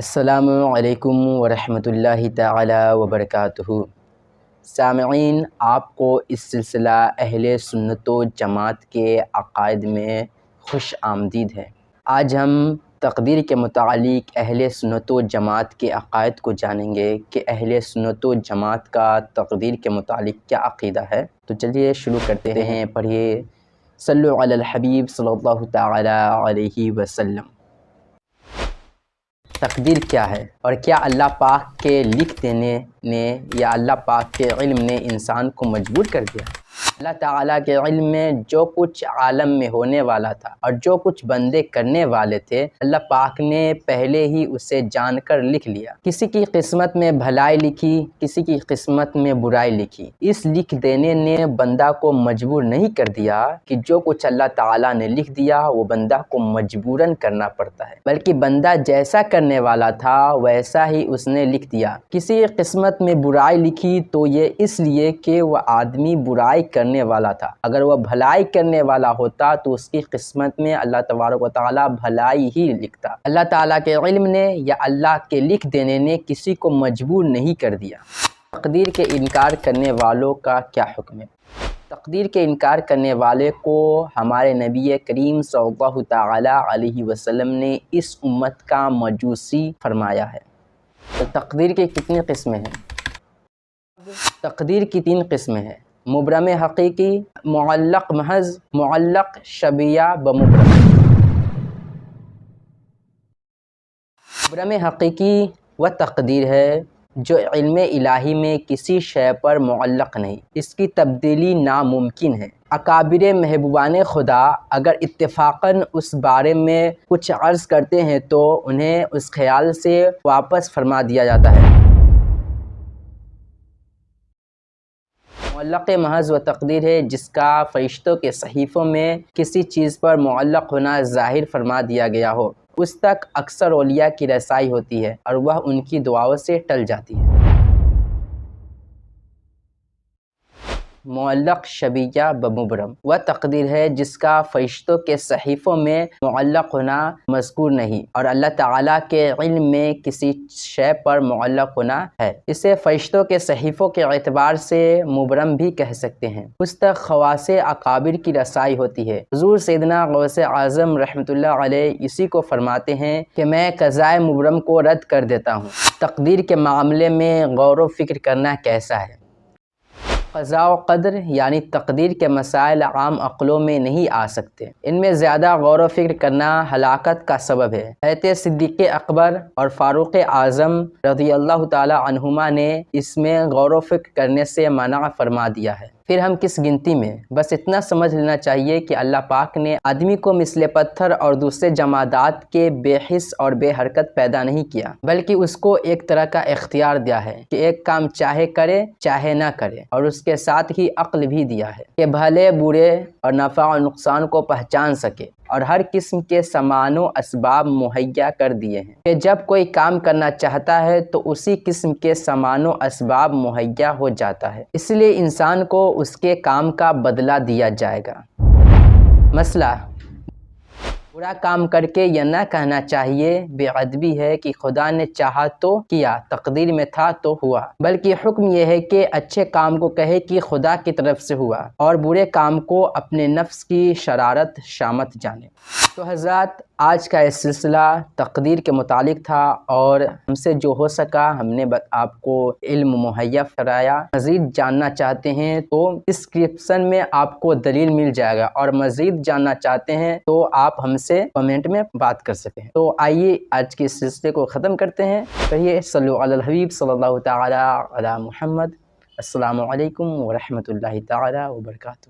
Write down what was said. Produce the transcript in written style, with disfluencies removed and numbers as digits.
السلام علیکم ورحمۃ اللہ تعالی وبرکاتہ۔ سامعین، آپ کو اس سلسلہ اہل سنت و جماعت کے عقائد میں خوش آمدید ہے۔ آج ہم تقدیر کے متعلق اہل سنت و جماعت کے عقائد کو جانیں گے کہ اہل سنت و جماعت کا تقدیر کے متعلق کیا عقیدہ ہے۔ تو چلیے شروع کرتے ہیں۔ پڑھیے صلو علی الحبیب صلی اللہ تعالی علیہ وسلم۔ تقدیر کیا ہے اور کیا اللہ پاک کے لکھ دینے نے یا اللہ پاک کے علم نے انسان کو مجبور کر دیا؟ اللہ تعالیٰ کے علم میں جو کچھ عالم میں ہونے والا تھا اور جو کچھ بندے کرنے والے تھے، اللہ پاک نے پہلے ہی اسے جان کر لکھ لیا۔ کسی کی قسمت میں بھلائی لکھی، کسی کی قسمت میں برائی لکھی۔ اس لکھ دینے نے بندہ کو مجبور نہیں کر دیا کہ جو کچھ اللہ تعالیٰ نے لکھ دیا وہ بندہ کو مجبوراً کرنا پڑتا ہے، بلکہ بندہ جیسا کرنے والا تھا ویسا ہی اس نے لکھ دیا۔ کسی قسمت میں برائی لکھی تو یہ اس لیے کہ وہ آدمی برائی کرنے والا تھا۔ اگر وہ بھلائی کرنے والا ہوتا تو اس کی قسمت میں اللہ تبارک و تعالیٰ بھلائی ہی لکھتا۔ اللہ تعالیٰ کے علم نے یا اللہ کے لکھ دینے نے کسی کو مجبور نہیں کر دیا۔ تقدیر کے انکار کرنے والوں کا کیا حکم ہے؟ تقدیر کے انکار کرنے والے کو ہمارے نبی کریم صلی اللہ تعالی علیہ وسلم نے اس امت کا مجوسی فرمایا ہے۔ تو تقدیر کی کتنی قسمیں ہیں؟ تقدیر کی 3 قسمیں ہیں: مبرم حقیقی، معلق محض، معلق شبیہ بمبرم۔ مبرم حقیقی وہ تقدیر ہے جو علم الہی میں کسی شے پر معلق نہیں، اس کی تبدیلی ناممکن ہے۔ اکابر محبوبان خدا اگر اتفاقاً اس بارے میں کچھ عرض کرتے ہیں تو انہیں اس خیال سے واپس فرما دیا جاتا ہے۔ معلق محض وہ تقدیر ہے جس کا فرشتوں کے صحیفوں میں کسی چیز پر معلق ہونا ظاہر فرما دیا گیا ہو، اس تک اکثر اولیاء کی رسائی ہوتی ہے اور وہ ان کی دعاؤں سے ٹل جاتی ہے۔ معلق شبیہ بمبرم وہ تقدیر ہے جس کا فرشتوں کے صحیفوں میں معلق ہونا مذکور نہیں اور اللہ تعالیٰ کے علم میں کسی شے پر معلق ہونا ہے۔ اسے فرشتوں کے صحیفوں کے اعتبار سے مبرم بھی کہہ سکتے ہیں۔ اس تک خواص اکابر کی رسائی ہوتی ہے۔ حضور سیدنا غوث اعظم رحمۃ اللہ علیہ اسی کو فرماتے ہیں کہ میں قضائے مبرم کو رد کر دیتا ہوں۔ تقدیر کے معاملے میں غور و فکر کرنا کیسا ہے؟ قضاء و قدر یعنی تقدیر کے مسائل عام عقلوں میں نہیں آ سکتے۔ ان میں زیادہ غور و فکر کرنا ہلاکت کا سبب ہے۔ حضرت صدیق اکبر اور فاروق اعظم رضی اللہ تعالی عنہما نے اس میں غور و فکر کرنے سے منع فرما دیا ہے۔ پھر ہم کس گنتی میں؟ بس اتنا سمجھ لینا چاہیے کہ اللہ پاک نے آدمی کو مثل پتھر اور دوسرے جمادات کے بے حس اور بے حرکت پیدا نہیں کیا، بلکہ اس کو ایک طرح کا اختیار دیا ہے کہ ایک کام چاہے کرے چاہے نہ کرے، اور اس کے ساتھ ہی عقل بھی دیا ہے کہ بھلے برے اور نفع و نقصان کو پہچان سکے، اور ہر قسم کے سامان و اسباب مہیا کر دیے ہیں کہ جب کوئی کام کرنا چاہتا ہے تو اسی قسم کے سامان و اسباب مہیا ہو جاتا ہے، اس لیے انسان کو اس کے کام کا بدلہ دیا جائے گا۔ مسئلہ برا کام کر کے یہ نہ کہنا چاہیے بے ادبی ہے کہ خدا نے چاہا تو کیا، تقدیر میں تھا تو ہوا، بلکہ حکم یہ ہے کہ اچھے کام کو کہے کہ خدا کی طرف سے ہوا اور برے کام کو اپنے نفس کی شرارت شامت جانے۔ تو حضرات، آج کا یہ سلسلہ تقدیر کے متعلق تھا اور ہم سے جو ہو سکا ہم نے آپ کو علم مہیا کرایا۔ مزید جاننا چاہتے ہیں تو ڈسکرپشن میں آپ کو دلیل مل جائے گا، اور مزید جاننا چاہتے ہیں تو آپ ہم سے کمنٹ میں بات کر سکتے ہیں۔ تو آئیے آج کے سلسلے کو ختم کرتے ہیں۔ کہیے صلو علی الحبیب صلی اللہ تعالی علی محمد۔ السلام علیکم ورحمۃ اللہ تعالی وبرکاتہ۔